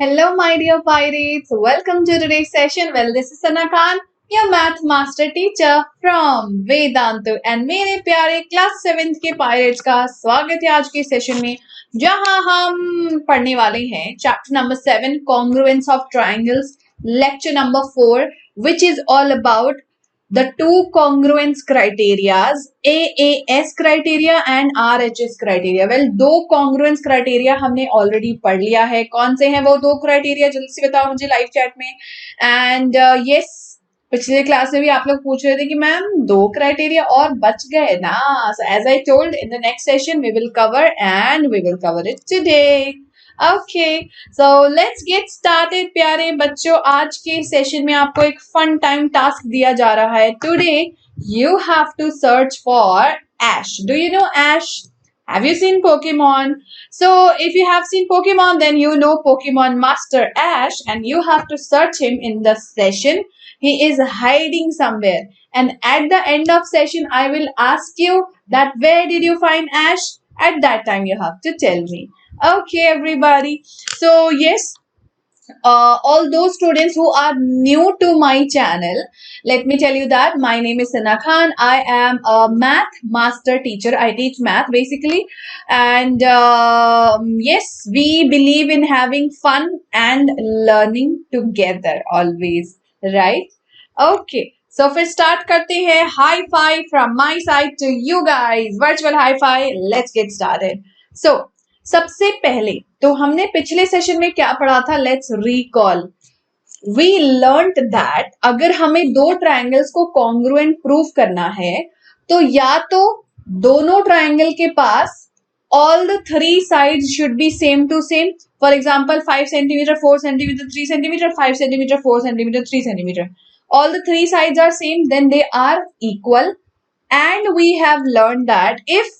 Hello, my dear pirates. Welcome to today's session. Well, this is Sana Khan, your math master teacher from Vedantu. And मेरे प्यारे class 7th के pirates का स्वागत है आज के सेशन में, जहां हम पढ़ने वाले हैं chapter number 7 congruence of triangles, lecture number 4, which is all about the two congruence criterias, AAS criteria and RHS criteria. Well, दो congruence criteria हमने already पढ़ लिया है. कौन से हैं वो दो criteria? जल्दी से बताओ मुझे लाइव चैट में. And yes, पिछले क्लास में भी आप लोग पूछ रहे थे कि मैम दो क्राइटेरिया और बच गए ना. So as I told, in the next session we will cover and we will cover it today. Okay, so let's get started प्यारे बच्चों. आज के सेशन में आपको एक फन टाइम टास्क दिया जा रहा है. Today you have to search for Ash. Do you know Ash? Have you seen Pokemon? So if you have seen Pokemon, then you know Pokemon Master Ash, and you have to search him in the session. He is hiding somewhere, and at the end of session I will ask you that where did you find Ash? At that time you have to tell me. Okay, everybody. So yes, all those students who are new to my channel, let me tell you that my name is Sana Khan. I am a math master teacher. I teach math basically, and yes, we believe in having fun and learning together always, right? Okay, so फिर start करते हैं. High five from my side to you guys. Virtual high five. Let's get started. So सबसे पहले तो हमने पिछले session में क्या पढ़ा था? Let's recall. We learned that अगर हमें दो ट्रायंगल्स को कॉन्ग्रुएंट प्रूव करना है तो या तो दोनों ट्रायंगल के पास all the three sides should be same to same. For example, 5 centimeter, 4 centimeter, 3 centimeter, 5 centimeter, 4 centimeter, 3 centimeter. All the three sides are same, then they are equal. And we have learned that if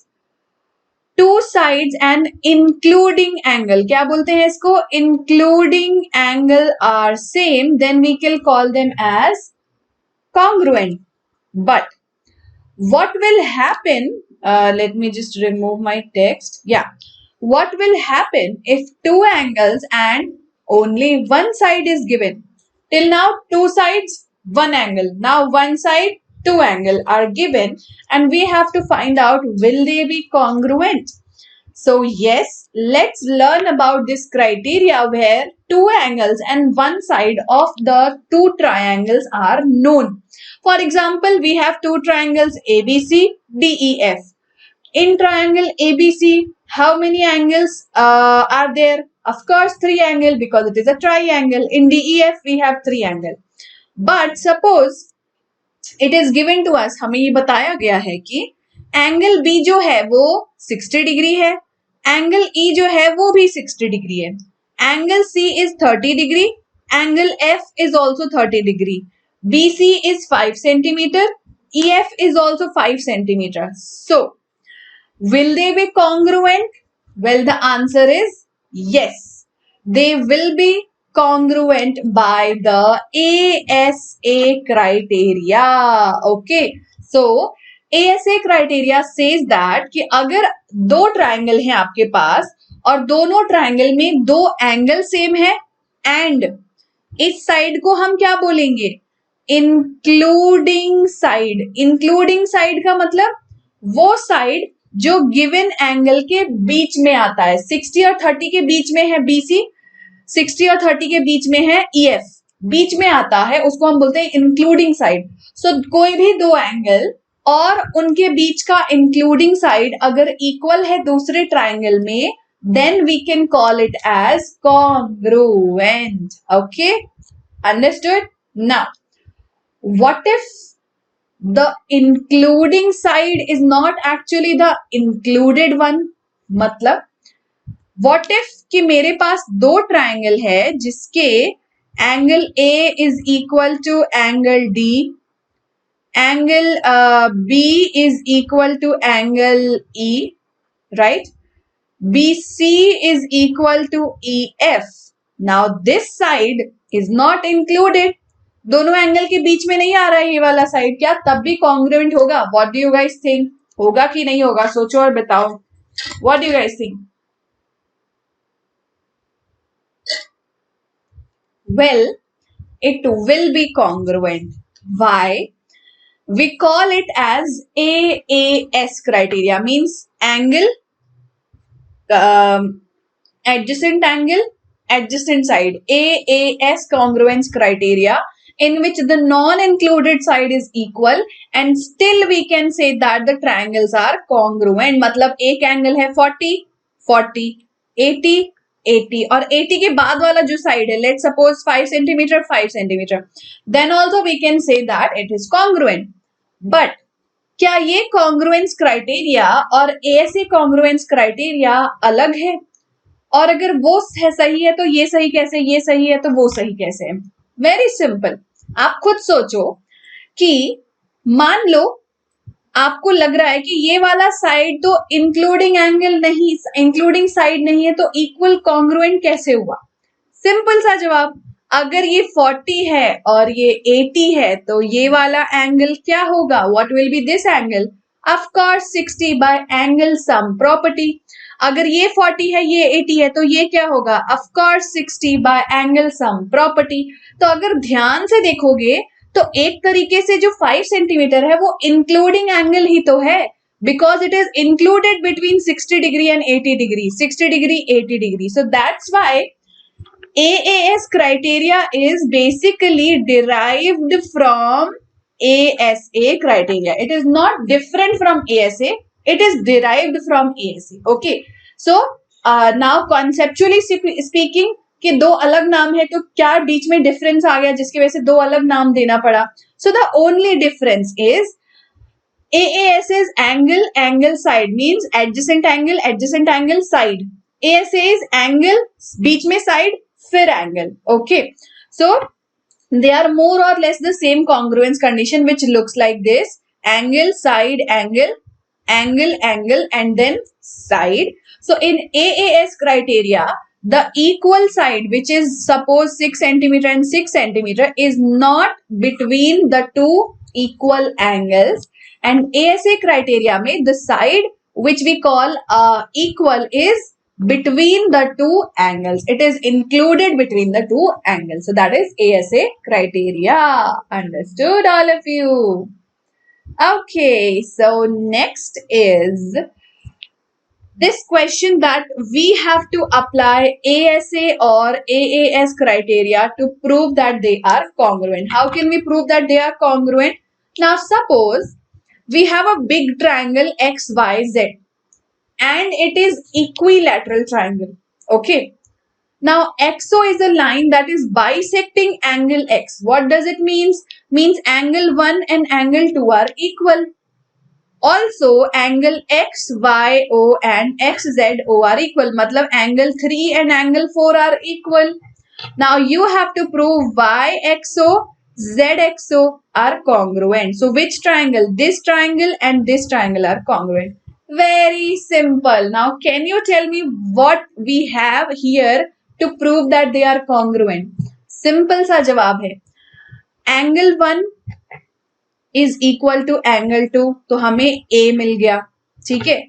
two sides and including angle, क्या बोलते हैं इसको? Including angle are same, then we can call them as congruent. But what will happen? Let me just remove my text. Yeah, what will happen if two angles and only one side is given? Till now, two sides, one angle. Now one side, two angle are given, and we have to find out will they be congruent. So yes, let's learn about this criteria where two angles and one side of the two triangles are known. For example, we have two triangles ABC, DEF. In triangle ABC, how many angles are there? Of course, three angles because it is a triangle. In DEF, we have three angles. But suppose it is given to us, हमें ये बताया गया है कि angle B जो है वो 60 degree है, एंगल E जो है वो भी 60 डिग्री है, angle C is 30 degree, angle F is also 30 degree, BC is 5 centimeter, EF is also 5 centimeter. So, will they be congruent? Well, the answer is yes. They will be congruent by the ASA criteria. Okay, so ASA criteria says that कि अगर दो triangle हैं आपके पास और दोनों triangle में दो angle same है एंड इस साइड को हम क्या बोलेंगे? Including side. इंक्लूडिंग साइड का मतलब वो साइड जो गिवन एंगल के बीच में आता है. 60 और 30 के बीच में है BC, 60 और 30 के बीच में है EF, बीच में आता है, उसको हम बोलते हैं इंक्लूडिंग साइड. सो कोई भी दो एंगल और उनके बीच का इंक्लूडिंग साइड अगर इक्वल है दूसरे ट्रायंगल में, then we can call it as congruent. Okay, understood? Now, what if the including side is not actually the included one? मतलब what if कि मेरे पास दो ट्रायंगल है जिसके angle A is equal to angle D, angle B is equal to angle E, right? BC is equal to EF. Now this side is not included. दोनों angle के बीच में नहीं आ रहा है ये वाला साइड, क्या तब भी कॉन्ग्रुएंट होगा? What do you guys think? होगा कि नहीं होगा? सोचो और बताओ. What do you guys think? Well, it will be congruent. Why? We call it as AAS criteria, means angle, um, adjacent angle, adjacent side. AAS congruence criteria, in which the non-included side is equal and still we can say that the triangles are congruent. मतलब एक angle है 40, 40, 80, 80 और 80 के बाद वाला जो side है, let's suppose 5 centimeter, 5 centimeter, then also we can say that it is congruent. But क्या ये कॉन्ग्रुएंस क्राइटेरिया और एएसए कॉन्ग्रुएंस क्राइटेरिया अलग है? और अगर वो सही है तो ये सही कैसे, ये सही है तो वो सही कैसे है? वेरी सिंपल, आप खुद सोचो कि मान लो आपको लग रहा है कि ये वाला साइड तो इंक्लूडिंग एंगल नहीं, इंक्लूडिंग साइड नहीं है, तो इक्वल कॉन्ग्रुएंट कैसे हुआ? सिंपल सा जवाब, अगर ये 40 है और ये 80 है तो ये वाला एंगल क्या होगा? What will be this angle? Of course 60 bye angle sum property. अगर ये 40 है, ये 80 है, तो ये क्या होगा? Of course 60 bye angle sum property. तो अगर ध्यान से देखोगे तो एक तरीके से जो 5 सेंटीमीटर है वो इंक्लूडिंग एंगल ही तो है, because it is included between 60 degree and 80 degree, 60 degree, 80 degree. So that's why AAS criteria is basically derived from ASA criteria. It is not different from ASA. It is derived from ASA. Okay. So now conceptually speaking, कि दो अलग नाम है तो क्या बीच में difference आ गया जिसकी वजह से दो अलग नाम देना पड़ा? So the only difference is AAS is angle, angle side, means adjacent angle, side. ASA is angle, बीच में side, फिर angle. Okay. So they are more or less the same congruence condition, which looks like this: angle, side, angle, angle, angle, and then side. So in AAS criteria, the equal side, which is suppose 6 centimeter and 6 centimeter, is not between the two equal angles. And ASA criteria में the side which we call equal is between the two angles. It is included between the two angles. So that is ASA criteria. Understood, all of you? Okay, so next is this question that we have to apply ASA or AAS criteria to prove that they are congruent. How can we prove that they are congruent? Now suppose we have a big triangle XYZ and it is equilateral triangle. Okay. Now XO is a line that is bisecting angle X. What does it mean? Means angle 1 and angle 2 are equal. Also angle XYO and XZO are equal. मतलब angle 3 and angle 4 are equal. Now you have to prove YXO, ZXO are congruent. So which triangle? This triangle and this triangle are congruent. Very simple. Now can you tell me what we have here to prove that they are congruent? Simple सा जवाब है. Angle 1 is equal to angle 2, तो हमें A मिल गया. ठीक है.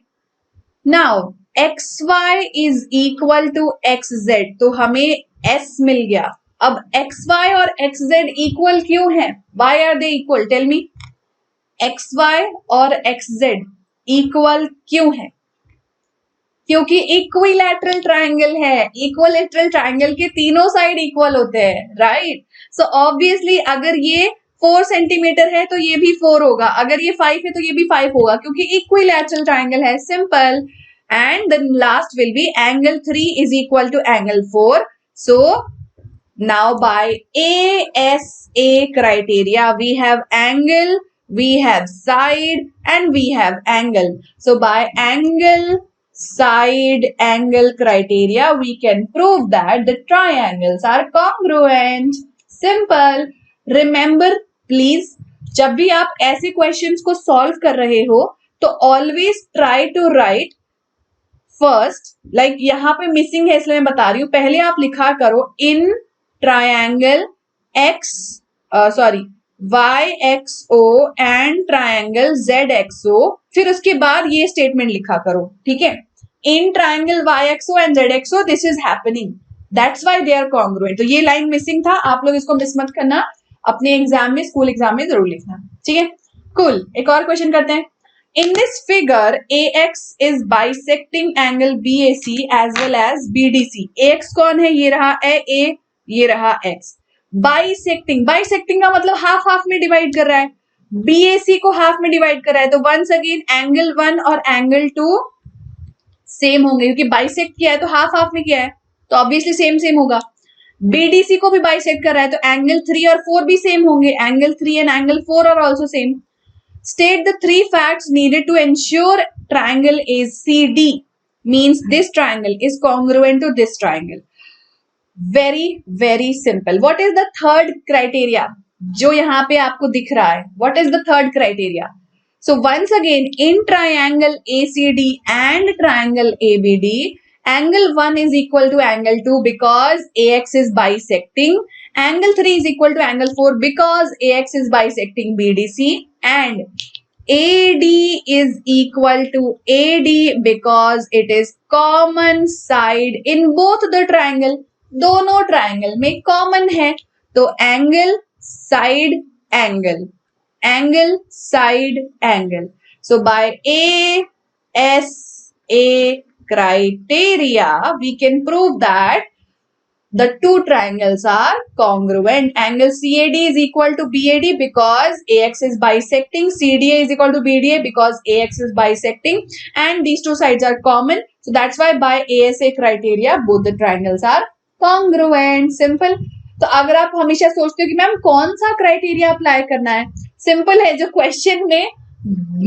Now XY is equal to XZ, तो हमें S मिल गया. अब XY और XZ इक्वल क्यों है? Why are they equal? Tell me. XY और XZ इक्वल क्यों है? क्योंकि इक्विलैटरल ट्राइंगल है. इक्विलैटरल ट्राइंगल के तीनों साइड इक्वल होते हैं, राइट? सो ऑब्वियसली अगर ये 4 सेंटीमीटर है तो ये भी 4 होगा, अगर ये 5 है तो ये भी 5 होगा, क्योंकि इक्विलैटरल ट्राइंगल है. Simple. And the last will be angle 3 is equal to angle 4. So now by ASA criteria, we have angle, we have side, and we have angle. So by angle, side, angle criteria, we can prove that the triangles are congruent. Simple. Remember, please, जब भी आप ऐसे questions को solve कर रहे हो तो always try to write first, like यहाँ पे मिसिंग है इसलिए मैं बता रही हूँ, पहले आप लिखा करो in triangle YXO and triangle ZXO, फिर उसके बाद ये स्टेटमेंट लिखा करो. ठीक है. in triangle YXO and ZXO this is happening, that's why they are congruent. तो ये लाइन मिसिंग था, आप लोग इसको मिस मत करना, अपने एग्जाम में, स्कूल एग्जाम में जरूर लिखना, ठीक है। कूल, एक और क्वेश्चन करते हैं। In this figure, AX is bisecting angle BAC as well as BDC. AX कौन है? ये रहा A, ये रहा X. Bisecting, bisecting का मतलब हाफ हाफ में डिवाइड कर रहा है, BAC को हाफ में डिवाइड कर रहा है, तो वंस अगेन एंगल 1 और एंगल 2 सेम होंगे, क्योंकि बाइसेक्ट किया है तो हाफ हाफ में किया है, तो ऑब्वियसली सेम सेम होगा। BDC को भी बाइसेक्ट कर रहा है, तो एंगल 3 और 4 भी सेम होंगे, angle 3 and angle 4 are also same. State the 3 facts needed to ensure triangle ACD means this triangle is congruent to this triangle. Very very simple. What is the third criteria? जो यहाँ पे आपको दिख रहा है, what is the third criteria? So once again, in triangle ACD and triangle ABD, angle 1 is equal to angle 2 because AX is bisecting. Angle 3 is equal to angle 4 because AX is bisecting BDC, and AD is equal to AD because it is common side in both the triangle. दोनों triangle में common है, तो angle side angle, angle side angle. So by ASA criteria we can prove that the two triangles are congruent. Angle CAD is equal to BAD because AX is bisecting, CDA is equal to BDA because AX is bisecting, and these two sides are common. So that's why by ASA criteria both the triangles are congruent. Simple. तो अगर आप हमेशा सोचते हो कि ma'am कौन सा criteria apply करना है, सिंपल है, जो क्वेश्चन में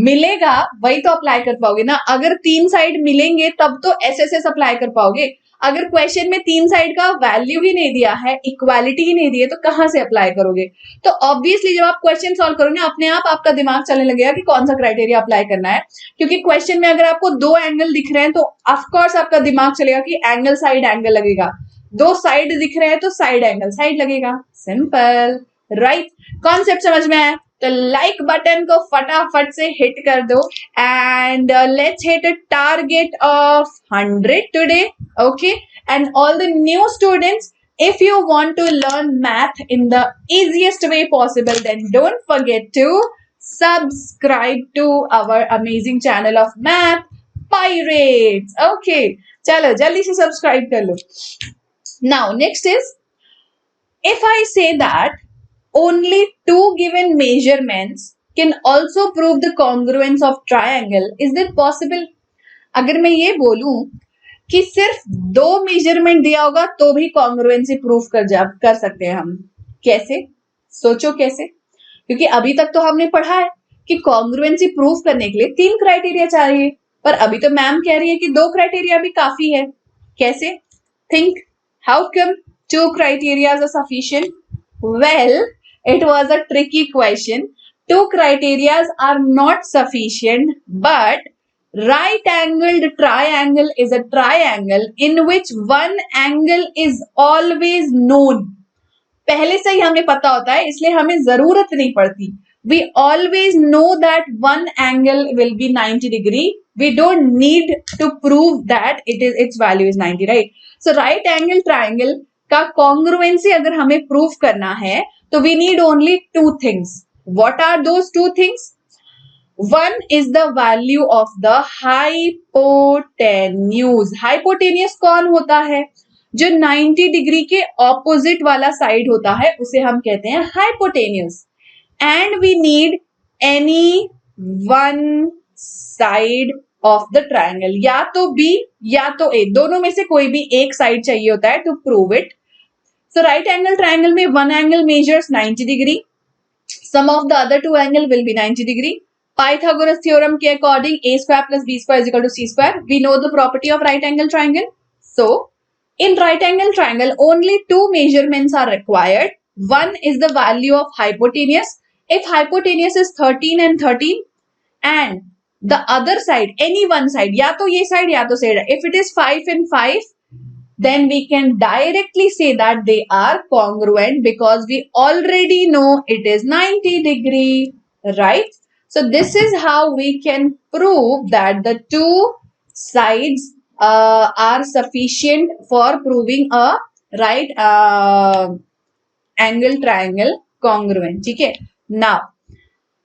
मिलेगा वही तो अप्लाई कर पाओगे ना. अगर 3 साइड मिलेंगे तब तो SSS अप्लाई कर पाओगे. अगर क्वेश्चन में 3 साइड का वैल्यू ही नहीं दिया है, इक्वालिटी ही नहीं दी है, तो कहां से अप्लाई करोगे. तो ऑब्वियसली जब आप क्वेश्चन सॉल्व करोगे अपने आप आपका दिमाग चलने लगेगा कि कौन सा क्राइटेरिया अप्लाई करना है, क्योंकि क्वेश्चन में अगर आपको 2 एंगल दिख रहे हैं तो ऑफकोर्स आपका दिमाग चलेगा कि एंगल साइड एंगल लगेगा. 2 साइड दिख रहे हैं तो साइड एंगल साइड लगेगा. Simple, right. कॉन्सेप्ट समझ में आया तो लाइक बटन को फटाफट से हिट कर दो, and let's hit a target of 100 today. Okay, and all the new students, if you want to learn math in the easiest way possible, then don't forget to subscribe to our amazing channel of Math Pirates. Okay, chalo jaldi se subscribe kar lo. Now next is, if I say that only 2 given measurements can also prove the congruence of triangle, is that possible? अगर मैं ये बोलूं कि सिर्फ 2 measurement दिया होगा तो भी कॉन्ग्रुएंसी प्रूफ कर सकते हैं हम. कैसे? सोचो कैसे. क्योंकि अभी तक तो हमने पढ़ा है कि कॉन्ग्रुएंसी प्रूफ करने के लिए 3 क्राइटेरिया चाहिए, पर अभी तो मैम कह रही है कि 2 क्राइटेरिया भी काफी है. कैसे? Think, how come 2 criterias are sufficient? Well, it was a tricky question. 2 criterias are not sufficient, but right angled triangle is a triangle in which one angle is always known. पहले से ही हमें पता होता है, इसलिए हमें जरूरत नहीं पड़ती. We always know that one angle will be 90 degree. We don't need to prove that its value is 90, right? So right angle triangle का congruency अगर हमें prove करना है तो we need only 2 things. What are those 2 things? One is the value of the hypotenuse. Hypotenuse कौन होता है? जो 90 डिग्री के ऑपोजिट वाला साइड होता है उसे हम कहते हैं hypotenuse. And we need any one side of the triangle. या तो B या तो A, दोनों में से कोई भी एक साइड चाहिए होता है to prove it. So right angle triangle में one angle measures 90 degree. Sum of the other 2 angle will be 90 degree. Pythagoras theorem के according a square plus b square is equal to c square. We know the property of right angle triangle. So in right angle triangle only 2 measurements are required. One is the value of hypotenuse. If hypotenuse is 13 and 13 and the other side, any one side, या तो ये side या तो side, if it is 5 and 5, then we can directly say that they are congruent because we already know it is 90 degree, right? So this is how we can prove that the 2 sides are sufficient for proving a right angle triangle congruent. ठीक है. Now,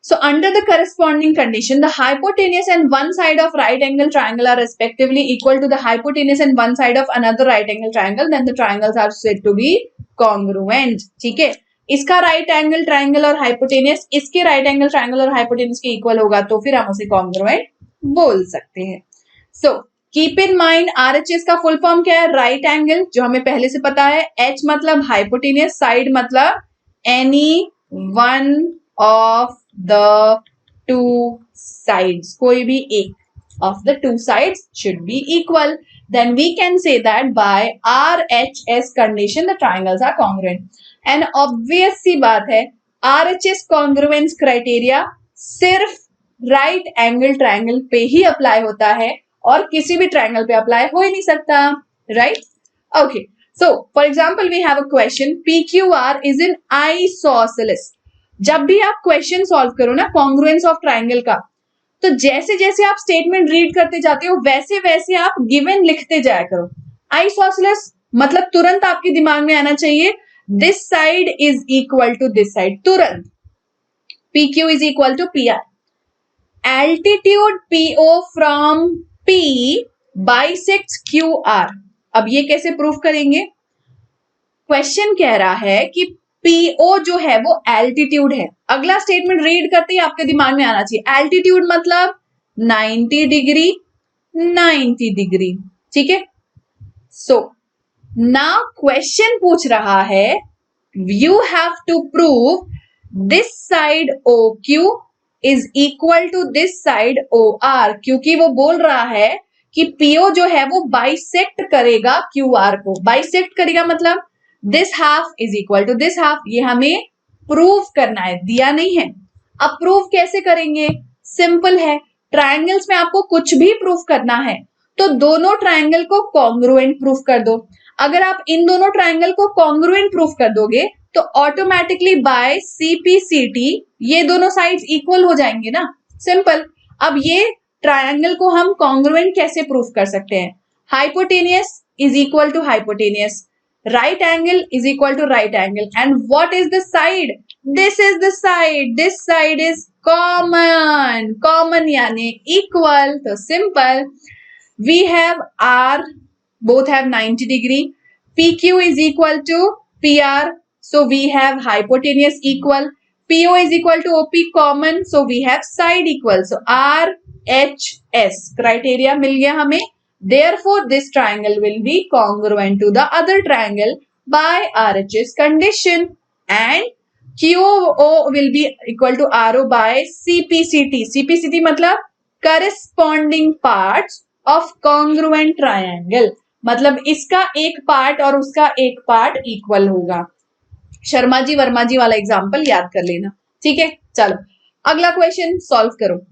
so under the corresponding condition, the hypotenuse and one side of right angle triangle are respectively equal to the hypotenuse and one side of another right angle triangle, then the triangles are said to be congruent. ठीक है. इसका right angle triangle और hypotenuse इसके right angle triangle और hypotenuse के equal होगा तो फिर हम उसे कॉन्ग्रुएंट बोल सकते हैं. So keep in mind RHS का फुल फॉर्म क्या है? राइट एंगल, जो हमें पहले से पता है. एच मतलब हाइपोटेनियस, साइड मतलब any one of the two sides, कोई भी एक of the two sides should be equal. Then we can say that by RHS condition the triangles are congruent. And obvious सी बात है, RHS congruence criteria सिर्फ right angle triangle पे ही apply होता है और किसी भी ट्रायंगल पे अप्लाई हो ही नहीं सकता. Right? Okay. So for example we have a question, PQR is in isosceles. जब भी आप क्वेश्चन सॉल्व करो ना कॉन्ग्रुएंस ऑफ ट्रायंगल का, तो जैसे जैसे आप स्टेटमेंट रीड करते जाते हो वैसे वैसे आप गिवन लिखते जाया करो. आइसोसेलेस मतलब तुरंत आपके दिमाग में आना चाहिए this side is equal to this side, तुरंत. PQ is equal to PR. Altitude PO from P bisects QR. अब ये कैसे प्रूफ करेंगे? क्वेश्चन कह रहा है कि PO जो है वो एल्टीट्यूड है. अगला स्टेटमेंट रीड करते ही आपके दिमाग में आना चाहिए एल्टीट्यूड मतलब 90 डिग्री 90 डिग्री. ठीक है. सो नाउ क्वेश्चन पूछ रहा है you have to prove this side OQ is equal to this side OR, क्योंकि वो बोल रहा है कि PO जो है वो बाइसेक्ट करेगा QR को. बाइसेक्ट करेगा मतलब this half is equal to this half. ये हमें प्रूव करना है, दिया नहीं है. अब प्रूव कैसे करेंगे? सिंपल है. ट्रायंगल्स में आपको कुछ भी प्रूव करना है तो दोनों ट्रायंगल को कॉन्ग्रुएंट प्रूफ कर दो. अगर आप इन दोनों ट्रायंगल को कॉन्ग्रुएंट प्रूफ कर दोगे तो ऑटोमेटिकली बाय CPCT ये दोनों साइड्स इक्वल हो जाएंगे ना. सिंपल. अब ये ट्रायंगल को हम कॉन्ग्रुएंट कैसे प्रूफ कर सकते हैं? Hypotenuse is equal to hypotenuse, right angle is equal to right angle, and what is the side? This is the side. This side is common. Common यानी equal. तो simple. We have R, both have 90 degree. PQ is equal to PR, so we have hypotenuse equal. PO is equal to OP common, so we have side equal. So RHS criteria मिल गया हमें. Therefore, this triangle will be congruent to the other triangle by RHS condition, and QO will be equal to RO by CPCT. CPCT मतलब corresponding parts of congruent triangle. मतलब इसका एक part और उसका एक part equal होगा. शर्मा जी वर्मा जी वाला example याद कर लेना. ठीक है. चलो अगला क्वेश्चन सॉल्व करो.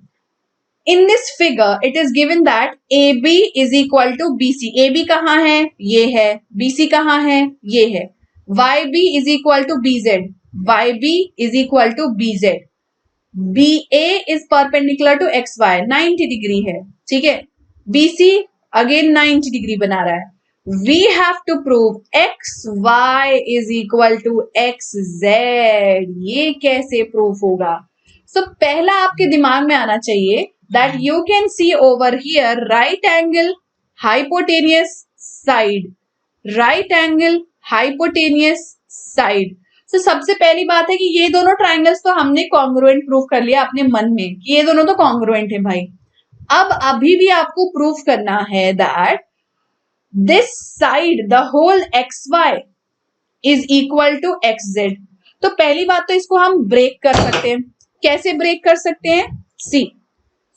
In this figure, it is given that AB is equal to BC. AB कहाँ है? ये है. BC कहाँ है? ये है. YB is equal to BZ. YB is equal to BZ. BA is perpendicular to XY. 90 degree है. ठीक है. BC again 90 डिग्री बना रहा है. We have to prove XY is equal to XZ. ये कैसे प्रूफ होगा? So पहला आपके दिमाग में आना चाहिए that you can see over here right angle hypotenuse side, right angle hypotenuse side. So सबसे पहली बात है कि ये दोनों ट्राइंगल्स तो हमने कॉन्ग्रुएंट प्रूफ कर लिया अपने मन में कि ये दोनों तो कॉन्ग्रुएंट है भाई. अब अभी भी आपको प्रूफ करना है that this side the whole XY is equal to XZ. तो पहली बात तो इसको हम ब्रेक कर सकते हैं. कैसे ब्रेक कर सकते हैं? See,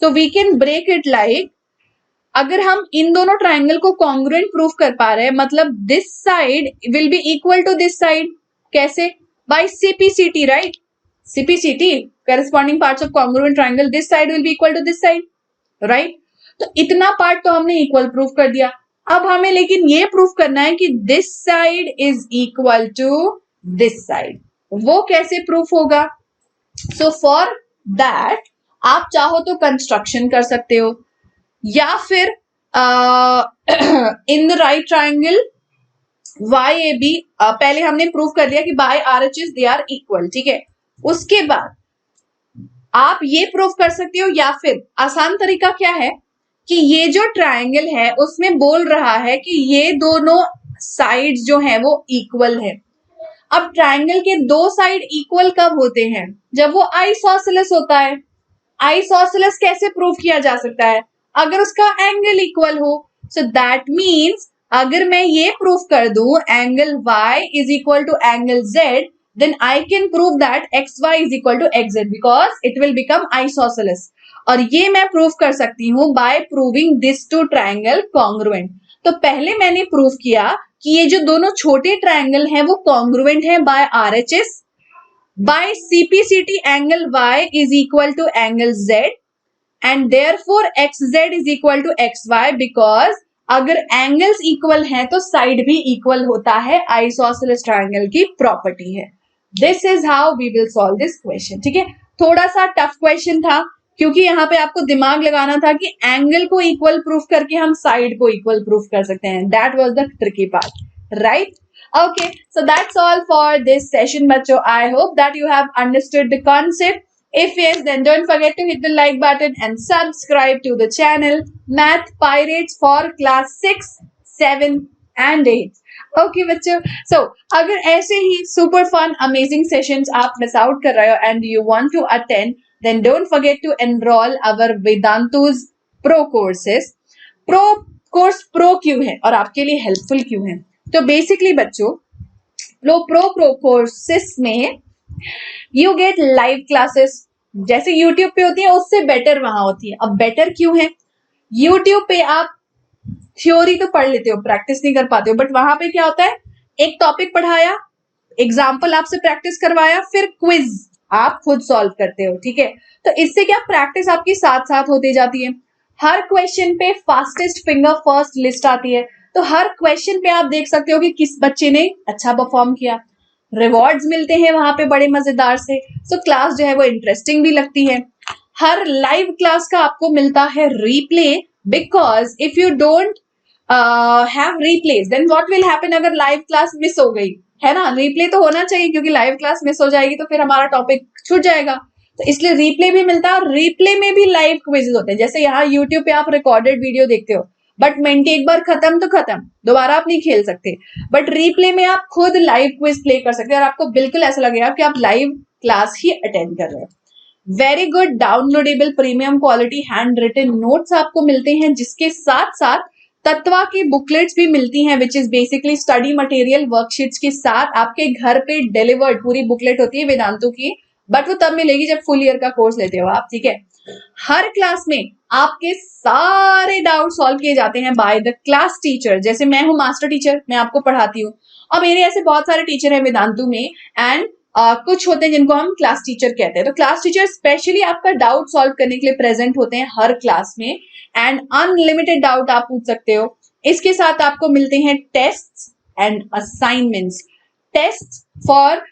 so we can break it like, अगर हम इन दोनों ट्राइंगल को कॉन्ग्रुएंट प्रूफ कर पा रहे हैं मतलब this side will be equal to this side. कैसे? By CPCT, right? CPCT corresponding parts of congruent triangle, this side will be equal to this side, right? तो इतना पार्ट तो हमने इक्वल प्रूफ कर दिया. अब हमें लेकिन ये प्रूफ करना है कि this side is equal to this side. वो कैसे प्रूफ होगा? सो फॉर दैट आप चाहो तो कंस्ट्रक्शन कर सकते हो या फिर in the right triangle YAB, पहले हमने प्रूव कर लिया कि by RHS they are equal, ठीक है। उसके बाद आप ये प्रूव कर सकते हो, या फिर आसान तरीका क्या है कि ये जो ट्राइंगल है उसमें बोल रहा है कि ये दोनों साइड्स जो हैं वो इक्वल है। अब ट्राइंगल के दो साइड इक्वल कब होते हैं? जब वो आइसोसेलेस होता है। आइसोसेलेस कैसे प्रूव किया जा सकता है? अगर उसका एंगल इक्वल हो। सो दैट मीन्स अगर मैं ये प्रूफ कर दूं angle y is equal to angle z, then I can prove that xy is equal to xz because it will become isosceles. और ये मैं प्रूफ कर सकती हूँ by proving this two triangle congruent. तो पहले मैंने प्रूफ किया कि ये जो दोनों छोटे ट्रायंगल हैं वो कॉन्ग्रुएंट हैं by RHS, by CPCT angle y is equal to angle z and therefore xz is equal to xy because अगर एंगल्स इक्वल हैं तो साइड भी इक्वल होता है, आइसोसेलेस ट्रायंगल की प्रॉपर्टी है। This is how we will solve this question, ठीक है। थोड़ा सा टफ क्वेश्चन था क्योंकि यहाँ पे आपको दिमाग लगाना था कि एंगल को इक्वल प्रूफ करके हम साइड को इक्वल प्रूफ कर सकते हैं। That was the tricky part, right? Okay, so that's all for this session, बच्चों. I hope that you have understood the concept. If yes, then don't forget to hit the like button and subscribe to the channel Math Pirates for class 6, 7 and 8. Okay, बच्चों. So, अगर ऐसे ही super fun, amazing sessions आप miss out कर रहे हो and you want to attend, then don't forget to enroll our Vedantu's Pro courses. Pro course Pro क्यों है और आपके लिए helpful क्यों है? तो बेसिकली बच्चों प्रो कोर्सेस में यू गेट लाइव क्लासेस, जैसे यूट्यूब पे होती है उससे बेटर वहां होती है। अब बेटर क्यों है? यूट्यूब पे आप थ्योरी तो पढ़ लेते हो, प्रैक्टिस नहीं कर पाते हो, बट वहां पे क्या होता है, एक टॉपिक पढ़ाया, एग्जाम्पल आपसे प्रैक्टिस करवाया, फिर क्विज आप खुद सॉल्व करते हो, ठीक है। तो इससे क्या प्रैक्टिस आपकी साथ साथ होती जाती है। हर क्वेश्चन पे फास्टेस्ट फिंगर फर्स्ट लिस्ट आती है, तो हर क्वेश्चन पे आप देख सकते हो कि किस बच्चे ने अच्छा परफॉर्म किया। रिवॉर्ड्स मिलते हैं वहां पे बड़े मजेदार से, सो क्लास जो है वो इंटरेस्टिंग भी लगती है। हर लाइव क्लास का आपको मिलता है replay, because if you don't have replays then what will happen अगर लाइव क्लास मिस हो गई, है ना। रीप्ले तो होना चाहिए क्योंकि लाइव क्लास मिस हो जाएगी तो फिर हमारा टॉपिक छूट जाएगा, तो इसलिए रीप्ले भी मिलता है। और रीप्ले में भी लाइव क्विजेस होते हैं, जैसे यहाँ यूट्यूब पे आप रिकॉर्डेड वीडियो देखते हो, बट मेंटी एक बार खत्म तो खत्म, दोबारा आप नहीं खेल सकते। बट रीप्ले में आप खुद लाइव क्विज प्ले कर सकते हैं और आपको बिल्कुल ऐसा लगेगा कि आप लाइव क्लास ही अटेंड कर रहे हो। Very good downloadable premium quality handwritten notes आपको मिलते हैं, जिसके साथ साथ तत्वा की बुकलेट्स भी मिलती हैं, which is basically study material worksheets के साथ आपके घर पे डिलीवर्ड पूरी बुकलेट होती है वेदांतु की, बट वो तब मिलेगी जब फुल ईयर का कोर्स लेते हो आप, ठीक है। हर क्लास में आपके सारे डाउट सॉल्व किए जाते हैं बाय द क्लास टीचर। जैसे मैं हूं मास्टर टीचर, मैं आपको पढ़ाती हूँ, और मेरे ऐसे बहुत सारे टीचर हैं वेदांतु में, एंड कुछ होते हैं जिनको हम क्लास टीचर कहते हैं। तो क्लास टीचर स्पेशली आपका डाउट सॉल्व करने के लिए प्रेजेंट होते हैं हर क्लास में, एंड अनलिमिटेड डाउट आप पूछ सकते हो। इसके साथ आपको मिलते हैं test and assignments. Test for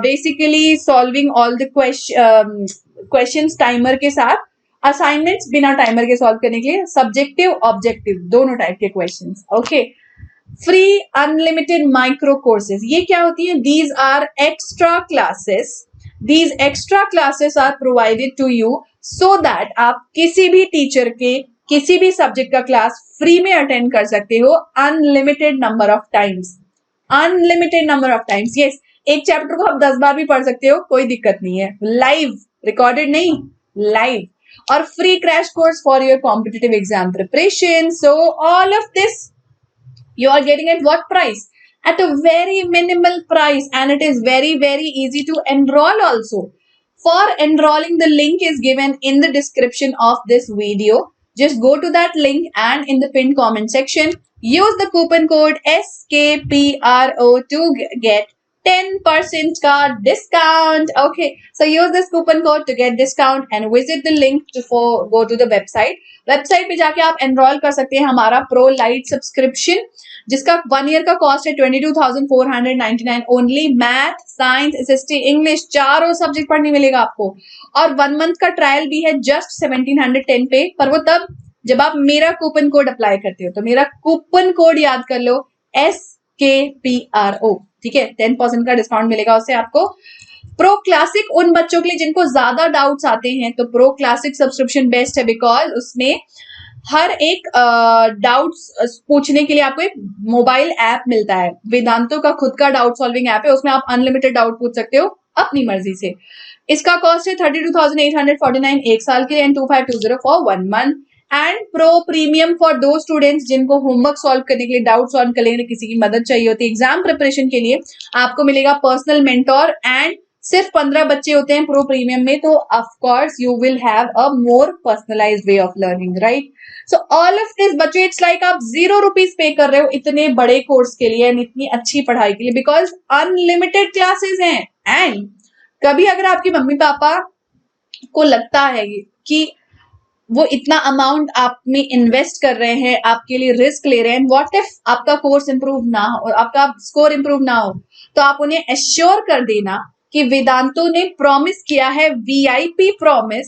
basically solving all the questions timer के साथ, असाइनमेंट्स बिना टाइमर के सॉल्व करने के लिए, सब्जेक्टिव ऑब्जेक्टिव दोनों टाइप के questions. Okay, free unlimited micro courses, ये क्या होती है? These are extra classes, these extra classes are provided to you so that आप किसी भी टीचर के किसी भी सब्जेक्ट का क्लास फ्री में अटेंड कर सकते हो unlimited number of times. Unlimited number of times, yes. एक चैप्टर को आप 10 बार भी पढ़ सकते हो, कोई दिक्कत नहीं है। लाइव, रिकॉर्डेड नहीं, लाइव। और free crash course for your competitive exam preparation. So all of this you are getting at what price? At a very minimal price, and it is very easy to enroll also. For enrolling, the link is given in the description of this video. Just go to that link and in the pinned comment section, use the coupon code SKPRO to get 10% का discount. Okay, so use this coupon code to get discount and visit the link to go to the website. Website पे जाके आप enrol कर सकते हैं हमारा pro light subscription, जिसका 1 year का कॉस्ट है 22,499 only. Math, science, SST, English चारों सब्जेक्ट पढ़ने मिलेगा आपको, और 1 मंथ का ट्रायल भी है जस्ट 1710 पे, पर वो तब जब आप मेरा कूपन कोड अप्लाई करते हो तो मेरा कूपन कोड याद कर लो, SKPRO, ठीक है। 10% का डिस्काउंट मिलेगा उससे आपको। प्रो क्लासिक उन बच्चों के लिए जिनको ज्यादा डाउट्स आते हैं, तो प्रो क्लासिक सब्सक्रिप्शन बेस्ट है, बिकॉज उसमें हर एक डाउट्स पूछने के लिए आपको एक मोबाइल ऐप मिलता है। वेदांतो का खुद का डाउट सॉल्विंग ऐप है, उसमें आप अनलिमिटेड डाउट पूछ सकते हो अपनी मर्जी से। इसका कॉस्ट है 32,849 एक साल के लिए and 2520 for 1 month. And pro premium for दो स्टूडेंट्स जिनको होमवर्क सॉल्व करने के लिए, डाउट सॉल्व करने के लिए किसी की मदद चाहिए होती है एग्जाम प्रिपरेशन के लिए, आपको मिलेगा पर्सनल मेंटोर। एंड सिर्फ 15 बच्चे होते हैं प्रो प्रीमियम में, तो of course you will have a more personalised way of learning, right. So all of this बच्चों, इट्स लाइक आप 0 रुपीज पे कर रहे हो इतने बड़े कोर्स के लिए एंड इतनी अच्छी पढ़ाई के लिए, बिकॉज अनलिमिटेड क्लासेस हैं। एंड कभी अगर आपकी मम्मी पापा को लगता है कि वो इतना अमाउंट आप में इन्वेस्ट कर रहे हैं, आपके लिए रिस्क ले रहे हैं, व्हाट इफ आपका कोर्स इंप्रूव ना हो, आपका स्कोर इंप्रूव ना हो, तो आप उन्हें एश्योर कर देना कि वेदांतो ने प्रॉमिस किया है, VIP प्रॉमिस,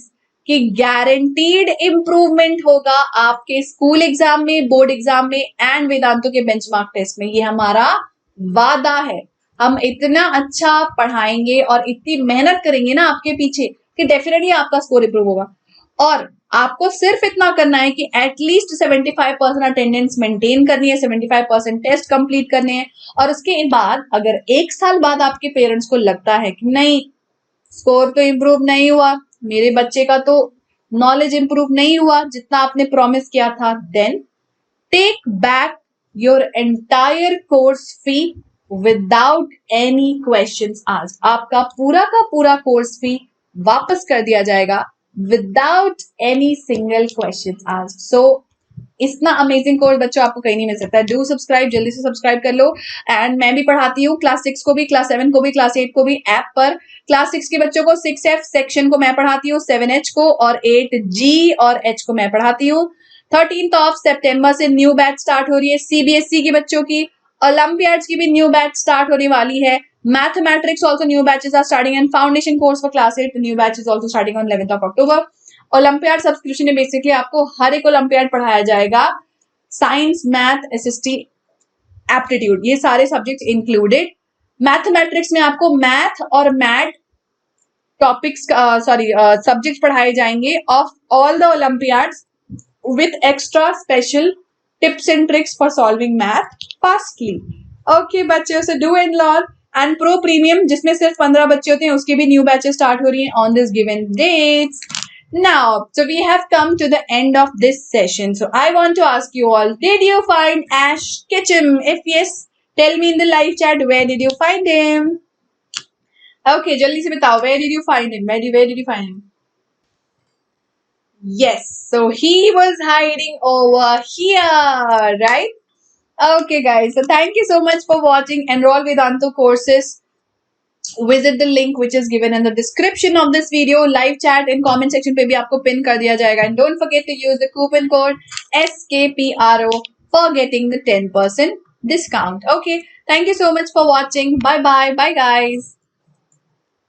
कि गारंटीड इंप्रूवमेंट होगा आपके स्कूल एग्जाम में, बोर्ड एग्जाम में एंड वेदांतो के बेंचमार्क टेस्ट में। ये हमारा वादा है। हम इतना अच्छा पढ़ाएंगे और इतनी मेहनत करेंगे ना आपके पीछे कि डेफिनेटली आपका स्कोर इंप्रूव होगा। और आपको सिर्फ इतना करना है कि एटलीस्ट 75% अटेंडेंस मेंटेन करनी है, 75% टेस्ट कंप्लीट करने हैं। और उसके बाद अगर 1 साल बाद आपके पेरेंट्स को लगता है कि नहीं, स्कोर तो इंप्रूव नहीं हुआ, मेरे बच्चे का तो नॉलेज इंप्रूव नहीं हुआ जितना आपने प्रॉमिस किया था, then take back your entire course fee without any questions asked. आपका पूरा का पूरा कोर्स फी वापस कर दिया जाएगा without any single question asked. So इतना अमेजिंग कोर्स बच्चों आपको कहीं नहीं मिल सकता है। डू सब्सक्राइब, जल्दी से सब्सक्राइब कर लो। एंड मैं भी पढ़ाती हूँ क्लास 6 को भी, क्लास 7 को भी, क्लास 8 को भी ऐप पर। क्लास 6 के बच्चों को 6F सेक्शन को मैं पढ़ाती हूँ, 7H को और 8G और H को मैं पढ़ाती हूँ। 13 सितंबर से न्यू बैच स्टार्ट हो रही है CBSE के बच्चों की। ओलंपियाड्स की भी न्यू बैच स्टार्ट होने वाली है। Mathematics also new batches are starting and foundation course for class 8 new batch is also starting on 11th of October. Olympiad subscription में बेसिकली आपको हर एक ओलंपियाड पढ़ाया जाएगा, साइंस, मैथ, SST, एप्टीट्यूड, ये सारे सब्जेक्ट्स इंक्लूडेड। मैथमेटिक्स में आपको math और मैथ टॉपिक्स सब्जेक्ट्स पढ़ाए जाएंगे of all the Olympiads with extra special tips and tricks for solving math fastly. Okay बच्चों, से do and learn. And pro premium जिसमें सिर्फ 15 बच्चे होते हैं, उसकी भी न्यू बैचेस स्टार्ट हो रही हैं on this given dates. Now, so we have come to the end of this session. So I want to ask you all, did you find Ash Ketchum? If yes, tell me in the live chat, where did you find him? Okay, jaldi se batao, where did you find him? Where did you find him? Yes, so he was hiding over here, right? Okay guys, so thank you so much for watching Enroll Vedanto courses. Visit the link which is given in the description of this video. Live chat and comment section पे भी आपको pin कर दिया जाएगा. And don't forget to use the coupon code SKPRO for getting the 10% discount. Okay, thank you so much for watching. Bye bye. Bye guys.